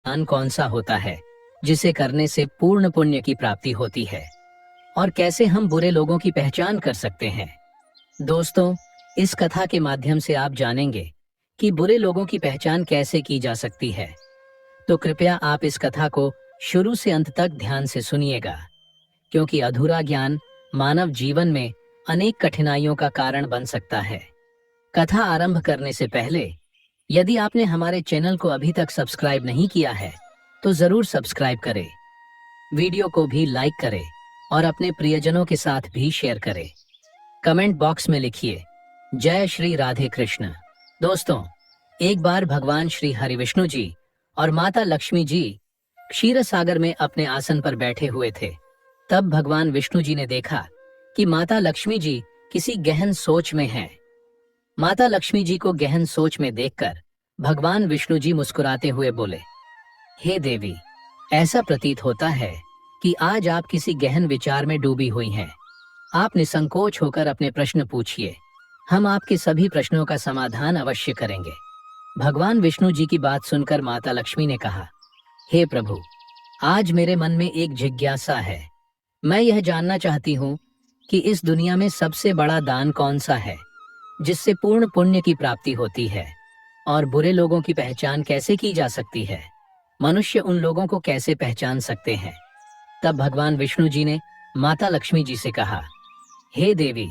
दान कौन सा होता है जिसे करने से पूर्ण पुण्य की प्राप्ति होती है, और कैसे हम बुरे लोगों की पहचान कर सकते हैं। दोस्तों, इस कथा के माध्यम से आप जानेंगे कि बुरे लोगों की पहचान कैसे की जा सकती है। तो कृपया आप इस कथा को शुरू से अंत तक ध्यान से सुनिएगा, क्योंकि अधूरा ज्ञान मानव जीवन में अनेक कठिनाइयों का कारण बन सकता है। कथा आरंभ करने से पहले यदि आपने हमारे चैनल को अभी तक सब्सक्राइब नहीं किया है तो जरूर सब्सक्राइब करें, वीडियो को भी लाइक करें और अपने प्रियजनों के साथ भी शेयर करें। कमेंट बॉक्स में लिखिए जय श्री राधे कृष्ण। दोस्तों, एक बार भगवान श्री हरि विष्णु जी और माता लक्ष्मी जी क्षीर सागर में अपने आसन पर बैठे हुए थे। तब भगवान विष्णु जी ने देखा कि माता लक्ष्मी जी किसी गहन सोच में हैं। माता लक्ष्मी जी को गहन सोच में देखकर भगवान विष्णु जी मुस्कुराते हुए बोले, हे देवी, ऐसा प्रतीत होता है कि आज आप किसी गहन विचार में डूबी हुई हैं। आप निसंकोच होकर अपने प्रश्न पूछिए, हम आपके सभी प्रश्नों का समाधान अवश्य करेंगे। भगवान विष्णु जी की बात सुनकर माता लक्ष्मी ने कहा, हे प्रभु, आज मेरे मन में एक जिज्ञासा है। मैं यह जानना चाहती हूँ कि इस दुनिया में सबसे बड़ा दान कौन सा है जिससे पूर्ण पुण्य की प्राप्ति होती है, और बुरे लोगों की पहचान कैसे की जा सकती है। मनुष्य उन लोगों को कैसे पहचान सकते हैं। तब भगवान विष्णु जी ने माता लक्ष्मी जी से कहा, हे देवी,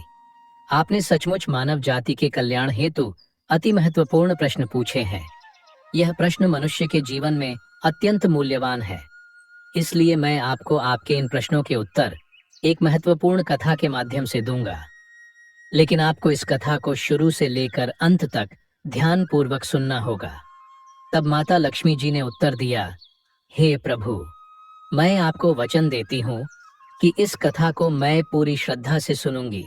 आपने सचमुच मानव जाति के कल्याण हेतु अति महत्वपूर्ण प्रश्न पूछे हैं। यह प्रश्न मनुष्य के जीवन में अत्यंत मूल्यवान है, इसलिए मैं आपको आपके इन प्रश्नों के उत्तर एक महत्वपूर्ण कथा के माध्यम से दूंगा। लेकिन आपको इस कथा को शुरू से लेकर अंत तक ध्यान पूर्वक सुनना होगा। तब माता लक्ष्मी जी ने उत्तर दिया, हे प्रभु, मैं आपको वचन देती हूँ कि इस कथा को मैं पूरी श्रद्धा से सुनूंगी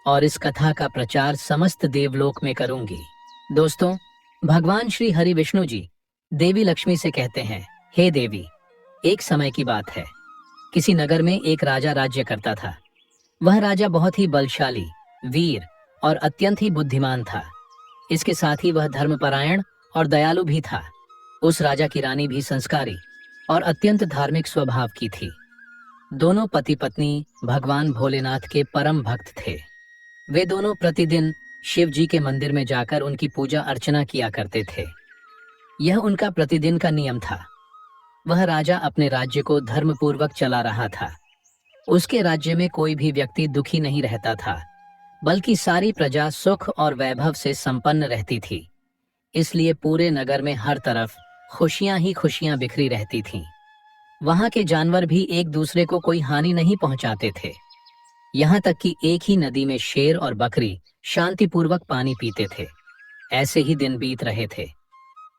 और इस कथा का प्रचार समस्त देवलोक में करूंगी। दोस्तों, भगवान श्री हरि विष्णु जी देवी लक्ष्मी से कहते हैं, हे देवी, एक समय की बात है। किसी नगर में एक राजा राज्य करता था। वह राजा बहुत ही बलशाली, वीर और अत्यंत ही बुद्धिमान था। इसके साथ ही वह धर्मपरायण और दयालु भी था। उस राजा की रानी भी संस्कारी और अत्यंत धार्मिक स्वभाव की थी। दोनों पति पत्नी भगवान भोलेनाथ के परम भक्त थे। वे दोनों प्रतिदिन शिव जी के मंदिर में जाकर उनकी पूजा अर्चना किया करते थे। यह उनका प्रतिदिन का नियम था। वह राजा अपने राज्य को धर्मपूर्वक चला रहा था। उसके राज्य में कोई भी व्यक्ति दुखी नहीं रहता था, बल्कि सारी प्रजा सुख और वैभव से संपन्न रहती थी। इसलिए पूरे नगर में हर तरफ खुशियां ही खुशियां बिखरी रहती थीं। वहां के जानवर भी एक दूसरे को कोई हानि नहीं पहुंचाते थे। यहाँ तक कि एक ही नदी में शेर और बकरी शांतिपूर्वक पानी पीते थे। ऐसे ही दिन बीत रहे थे।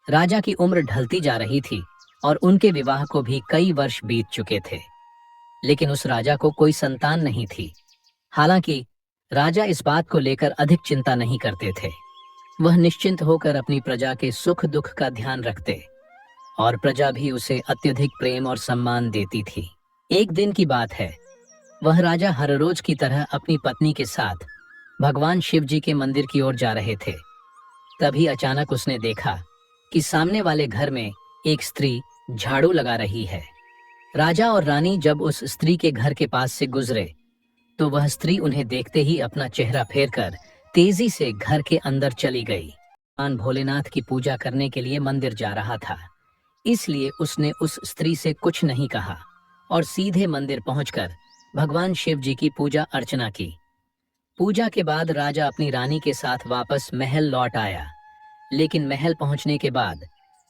राजा की उम्र ढलती जा रही थी और उनके विवाह को भी कई वर्ष बीत चुके थे। लेकिन उस राजा को कोई संतान नहीं थी। हालांकि राजा इस बात को लेकर अधिक चिंता नहीं करते थे। वह निश्चिंत होकर अपनी प्रजा के सुख दुख का ध्यान रखते और प्रजा भी उसे अत्यधिक प्रेम और सम्मान देती थी। एक दिन की बात है, वह राजा हर रोज की तरह अपनी पत्नी के साथ भगवान शिव जी के मंदिर की ओर जा रहे थे। तभी अचानक उसने देखा कि सामने वाले घर में एक स्त्री झाड़ू लगा रही है। राजा और रानी जब उस स्त्री के घर के पास से गुजरे तो वह स्त्री उन्हें देखते ही अपना चेहरा फेरकर तेजी से घर के अंदर चली गई। भगवान भोलेनाथ की पूजा करने के लिए मंदिर जा रहा था, इसलिए उसने उस स्त्री से कुछ नहीं कहा और सीधे मंदिर पहुंचकर भगवान शिव जी की पूजा अर्चना की। पूजा के बाद राजा अपनी रानी के साथ वापस महल लौट आया। लेकिन महल पहुंचने के बाद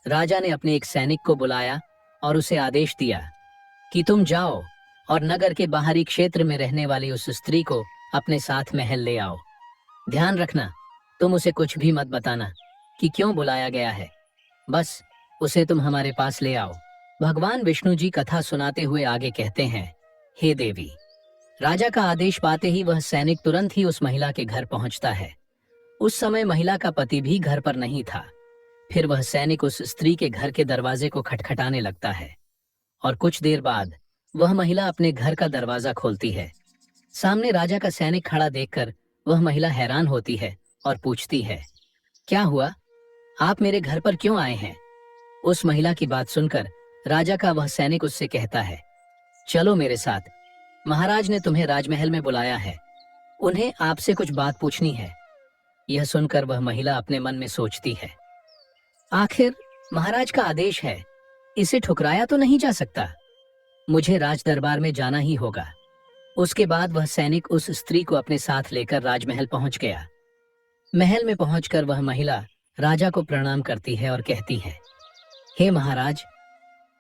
राजा ने अपने एक सैनिक को बुलाया और उसे आदेश दिया कि तुम जाओ और नगर के बाहरी क्षेत्र में रहने वाली उस स्त्री को अपने साथ महल ले आओ। ध्यान रखना, तुम उसे कुछ भी मत बताना कि क्यों बुलाया गया है। बस उसे तुम हमारे पास ले आओ। भगवान विष्णु जी कथा सुनाते हुए आगे कहते हैं, हे देवी, राजा का आदेश पाते ही वह सैनिक तुरंत ही उस महिला के घर पहुंचता है। उस समय महिला का पति भी घर पर नहीं था। फिर वह सैनिक उस स्त्री के घर के दरवाजे को खटखटाने लगता है और कुछ देर बाद वह महिला अपने घर का दरवाजा खोलती है। सामने राजा का सैनिक खड़ा देखकर वह महिला हैरान होती है और पूछती है, क्या हुआ? आप मेरे घर पर क्यों आए हैं? उस महिला की बात सुनकर राजा का वह सैनिक उससे कहता है, चलो मेरे साथ, महाराज ने तुम्हें राजमहल में बुलाया है, उन्हें आपसे कुछ बात पूछनी है। यह सुनकर वह महिला अपने मन में सोचती है, आखिर महाराज का आदेश है, इसे ठुकराया तो नहीं जा सकता, मुझे राज दरबार में जाना ही होगा। उसके बाद वह सैनिक उस स्त्री को अपने साथ लेकर राजमहल पहुंच गया। महल में पहुंचकर वह महिला राजा को प्रणाम करती है और कहती है, हे महाराज,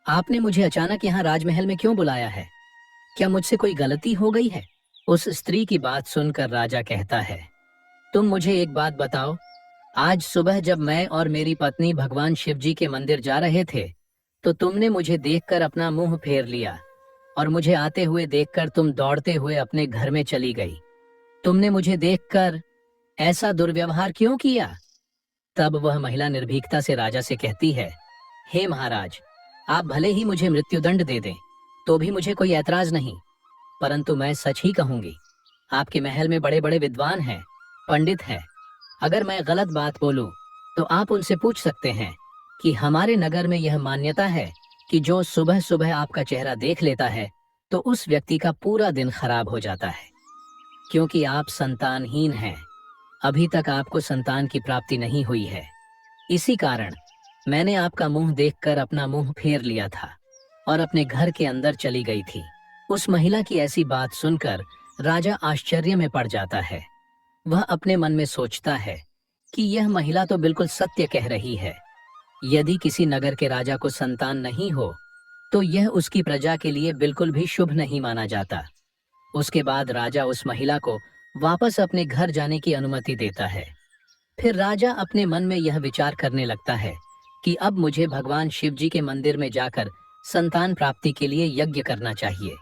आपने मुझे अचानक यहाँ राजमहल में क्यों बुलाया है? क्या मुझसे कोई गलती हो गई है? उस स्त्री की बात सुनकर राजा कहता है, तुम मुझे एक बात बताओ, आज सुबह जब मैं और मेरी पत्नी भगवान शिव जी के मंदिर जा रहे थे, तो तुमने मुझे देखकर अपना मुंह फेर लिया और मुझे आते हुए देखकर तुम दौड़ते हुए अपने घर में चली गई। तुमने मुझे देखकर ऐसा दुर्व्यवहार क्यों किया? तब वह महिला निर्भीकता से राजा से कहती है, हे महाराज, आप भले ही मुझे मृत्युदंड दे दें, तो भी मुझे कोई ऐतराज नहीं, परंतु मैं सच ही कहूंगी। आपके महल में बड़े बड़े विद्वान हैं, पंडित हैं। अगर मैं गलत बात बोलूं, तो आप उनसे पूछ सकते हैं कि हमारे नगर में यह मान्यता है कि जो सुबह सुबह आपका चेहरा देख लेता है, तो उस व्यक्ति का पूरा दिन खराब हो जाता है। क्योंकि आप संतानहीन हैं, अभी तक आपको संतान की प्राप्ति नहीं हुई है, इसी कारण मैंने आपका मुंह देखकर अपना मुंह फेर लिया था और अपने घर के अंदर चली गई थी। उस महिला की ऐसी बात सुनकर राजा आश्चर्य में पड़ जाता है। वह अपने मन में सोचता है कि यह महिला तो बिल्कुल सत्य कह रही है। यदि किसी नगर के राजा को संतान नहीं हो, तो यह उसकी प्रजा के लिए बिल्कुल भी शुभ नहीं माना जाता। उसके बाद राजा उस महिला को वापस अपने घर जाने की अनुमति देता है। फिर राजा अपने मन में यह विचार करने लगता है कि अब मुझे भगवान शिव जी के मंदिर में जाकर संतान प्राप्ति के लिए यज्ञ करना चाहिए।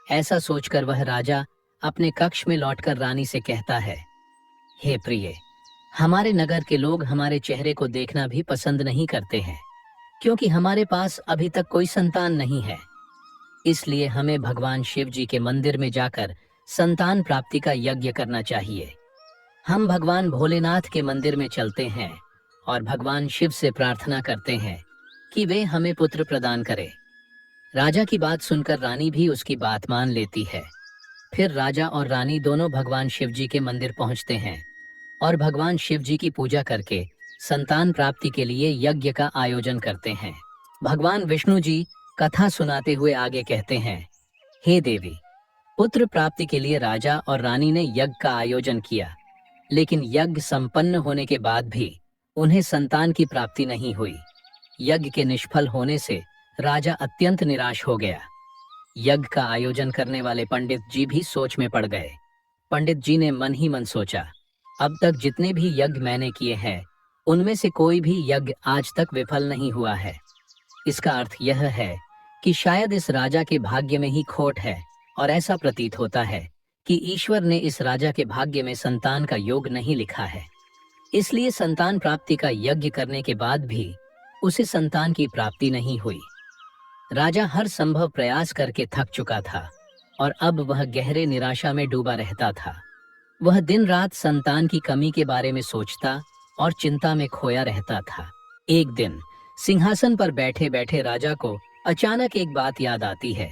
ऐसा सोचकर वह राजा अपने कक्ष में लौटकर रानी से कहता है, हे प्रिय, हमारे नगर के लोग हमारे चेहरे को देखना भी पसंद नहीं करते हैं, क्योंकि हमारे पास अभी तक कोई संतान नहीं है। इसलिए हमें भगवान शिव जी के मंदिर में जाकर संतान प्राप्ति का यज्ञ करना चाहिए। हम भगवान भोलेनाथ के मंदिर में चलते हैं और भगवान शिव से प्रार्थना करते हैं कि वे हमें पुत्र प्रदान करें। राजा की बात सुनकर रानी भी उसकी बात मान लेती है। फिर राजा और रानी दोनों भगवान शिव जी के मंदिर पहुंचते हैं और भगवान शिव जी की पूजा करके संतान प्राप्ति के लिए यज्ञ का आयोजन करते हैं। भगवान विष्णु जी कथा सुनाते हुए आगे कहते हैं, हे देवी, पुत्र प्राप्ति के लिए राजा और रानी ने यज्ञ का आयोजन किया, लेकिन यज्ञ संपन्न होने के बाद भी उन्हें संतान की प्राप्ति नहीं हुई। यज्ञ के निष्फल होने से राजा अत्यंत निराश हो गया। यज्ञ का आयोजन करने वाले पंडित जी भी सोच में पड़ गए। पंडित जी ने मन ही मन सोचा, अब तक जितने भी यज्ञ मैंने किए हैं, उनमें से कोई भी यज्ञ आज तक विफल नहीं हुआ है। इसका अर्थ यह है कि शायद इस राजा के भाग्य में ही खोट है और ऐसा प्रतीत होता है कि ईश्वर ने इस राजा के भाग्य में संतान का योग नहीं लिखा है। इसलिए संतान प्राप्ति का यज्ञ करने के बाद भी उसे संतान की प्राप्ति नहीं हुई। राजा हर संभव प्रयास करके थक चुका था और अब वह गहरे निराशा में डूबा रहता था। वह दिन रात संतान की कमी के बारे में सोचता और चिंता में खोया रहता था। एक दिन सिंहासन पर बैठे बैठे राजा को अचानक एक बात याद आती है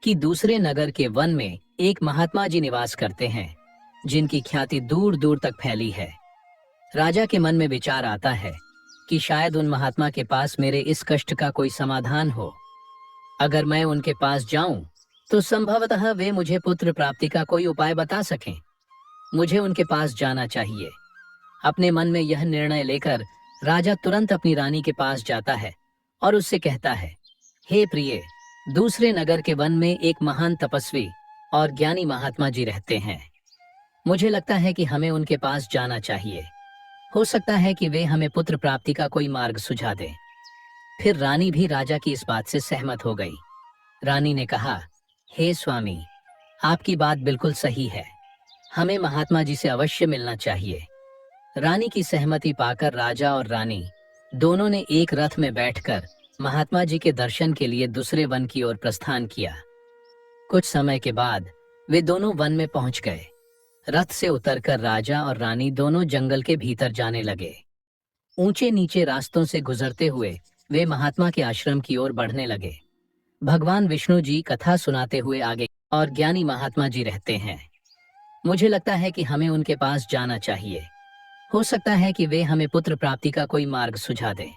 कि दूसरे नगर के वन में एक महात्मा जी निवास करते हैं, जिनकी ख्याति दूर दूर तक फैली है। राजा के मन में विचार आता है कि शायद उन महात्मा के पास मेरे इस कष्ट का कोई समाधान हो। अगर मैं उनके पास जाऊं, तो संभवतः वे मुझे पुत्र प्राप्ति का कोई उपाय बता सकें। मुझे उनके पास जाना चाहिए। अपने मन में यह निर्णय लेकर राजा तुरंत अपनी रानी के पास जाता है और उससे कहता है, हे प्रिय, दूसरे नगर के वन में एक महान तपस्वी और ज्ञानी महात्मा जी रहते हैं। मुझे लगता है कि हमें उनके पास जाना चाहिए। हो सकता है कि वे हमें पुत्र प्राप्ति का कोई मार्ग सुझा दें। फिर रानी भी राजा की इस बात से सहमत हो गई। रानी ने कहा, हे स्वामी, आपकी बात बिल्कुल सही है, हमें महात्मा जी से अवश्य मिलना चाहिए। रानी की सहमति पाकर राजा और रानी दोनों ने एक रथ में बैठकर महात्मा जी के दर्शन के लिए दूसरे वन की ओर प्रस्थान किया। कुछ समय के बाद वे दोनों वन में पहुंच गए। रथ से उतरकर राजा और रानी दोनों जंगल के भीतर जाने लगे। ऊंचे नीचे रास्तों से गुजरते हुए वे महात्मा के आश्रम की ओर बढ़ने लगे। भगवान विष्णु जी कथा सुनाते हुए आगे और ज्ञानी महात्मा जी रहते हैं। मुझे लगता है कि हमें उनके पास जाना चाहिए। हो सकता है कि वे हमें पुत्र प्राप्ति का कोई मार्ग सुझा दें।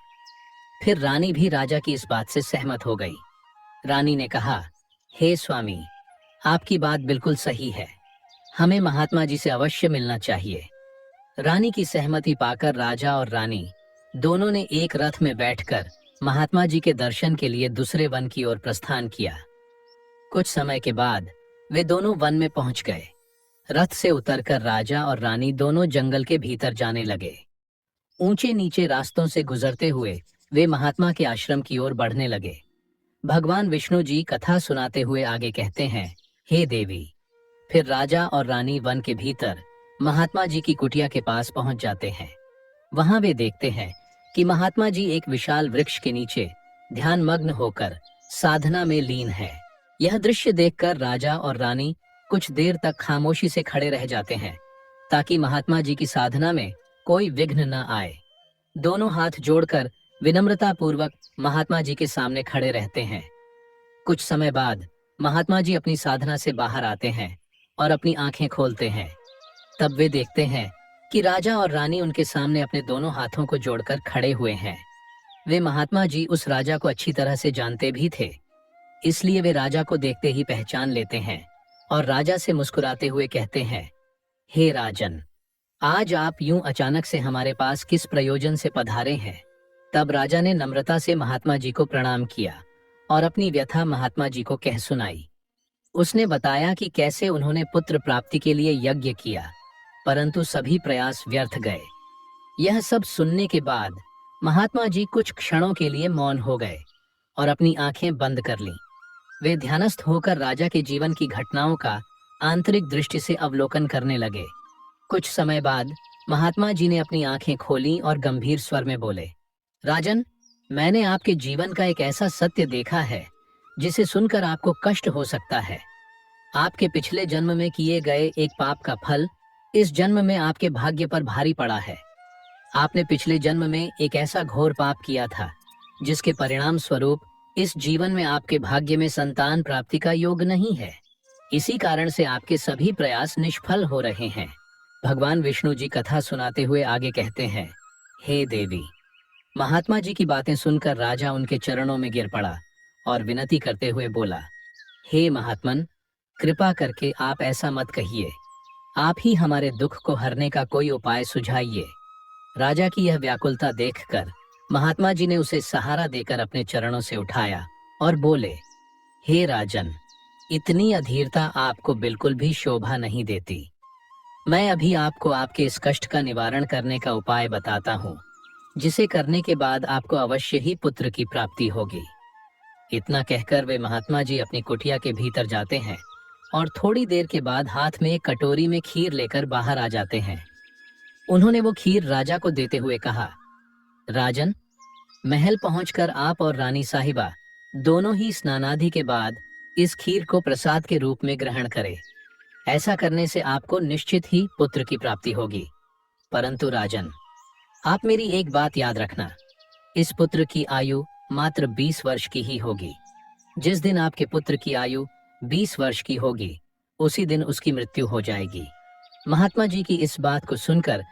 फिर रानी भी राजा की इस बात से सहमत हो गई। रानी ने कहा, हे स्वामी, आपकी बात बिल्कुल सही है। हमें महात्मा जी से अवश्य मिलना चाहिए। रानी की सहमति पाकर राजा और रानी दोनों ने एक रथ में बैठकर महात्मा जी के दर्शन के लिए दूसरे वन की ओर प्रस्थान किया। कुछ समय के बाद वे दोनों वन में पहुंच गए। रथ से उतरकर राजा और रानी दोनों जंगल के भीतर जाने लगे। ऊंचे नीचे रास्तों से गुजरते हुए वे महात्मा के आश्रम की ओर बढ़ने लगे। भगवान विष्णु जी कथा सुनाते हुए आगे कहते हैं, हे देवी। फिर राजा और रानी वन के भीतर महात्मा जी की कुटिया के पास पहुंच जाते हैं। वहां वे देखते हैं कि महात्मा जी एक विशाल वृक्ष के नीचे ध्यान मग्न होकर साधना में लीन है। यह दृश्य देखकर राजा और रानी कुछ देर तक खामोशी से खड़े रह जाते हैं, ताकि महात्मा जी की साधना में कोई विघ्न न आए। दोनों हाथ जोड़कर विनम्रता पूर्वक महात्मा जी के सामने खड़े रहते हैं। कुछ समय बाद महात्मा जी अपनी साधना से बाहर आते हैं और अपनी आंखें खोलते हैं। तब वे देखते हैं कि राजा और रानी उनके सामने अपने दोनों हाथों को जोड़कर खड़े हुए हैं। वे महात्मा जी उस राजा को अच्छी तरह से जानते भी थे, इसलिए वे राजा को देखते ही पहचान लेते हैं और राजा से मुस्कुराते हुए कहते हैं, हे राजन, आज आप यूं अचानक से हमारे पास किस प्रयोजन से पधारे हैं? तब राजा ने नम्रता से महात्मा जी को प्रणाम किया और अपनी व्यथा महात्मा जी को कह सुनाई। उसने बताया कि कैसे उन्होंने पुत्र प्राप्ति के लिए यज्ञ किया, परंतु सभी प्रयास व्यर्थ गए। यह सब सुनने के बाद महात्मा जी कुछ क्षणों के लिए मौन हो गए और अपनी आंखें बंद कर लीं। वे ध्यानस्थ होकर राजा के जीवन की घटनाओं का आंतरिक दृष्टि से अवलोकन करने लगे। कुछ समय बाद महात्मा जी ने अपनी आंखें खोलीं और गंभीर स्वर में बोले, राजन, मैंने आपके जीवन का एक ऐसा सत्य देखा है जिसे सुनकर आपको कष्ट हो सकता है। आपके पिछले जन्म में किए गए एक पाप का फल इस जन्म में आपके भाग्य पर भारी पड़ा है। आपने पिछले जन्म में एक ऐसा घोर पाप किया था जिसके परिणाम स्वरूप इस जीवन में आपके भाग्य में संतान प्राप्ति का योग नहीं है। इसी कारण से आपके सभी प्रयास निष्फल हो रहे हैं। भगवान विष्णु जी कथा सुनाते हुए आगे कहते हैं, हे देवी। महात्मा जी की बातें सुनकर राजा उनके चरणों में गिर पड़ा और विनती करते हुए बोला, हे महात्मन, कृपा करके आप ऐसा मत कहिए। आप ही हमारे दुख को हरने का कोई उपाय सुझाइए। राजा की यह व्याकुलता देखकर महात्मा जी ने उसे सहारा देकर अपने चरणों से उठाया और बोले, हे राजन, इतनी अधीरता आपको बिल्कुल भी शोभा नहीं देती। मैं अभी आपको आपके इस कष्ट का निवारण करने का उपाय बताता हूँ, जिसे करने के बाद आपको अवश्य ही पुत्र की प्राप्ति होगी। इतना कहकर वे महात्मा जी अपनी कुटिया के भीतर जाते हैं और थोड़ी देर के बाद हाथ में एक कटोरी में खीर लेकर बाहर आ जाते हैं। उन्होंने वो खीर राजा को देते हुए कहा, राजन, महल पहुंचकर आप और रानी साहिबा दोनों ही स्नानादि के बाद इस खीर को प्रसाद के रूप में ग्रहण करें। ऐसा करने से आपको निश्चित ही पुत्र की प्राप्ति होगी। परंतु राजन, आप मेरी एक बात याद रखना, इस पुत्र की आयु मात्र 20 वर्ष की ही होगी। जिस दिन आपके पुत्र की आयु 20 वर्ष की होगी, उसी दिन उसकी मृत्यु हो जाएगी। महात्मा जी की इस बात को सुनकर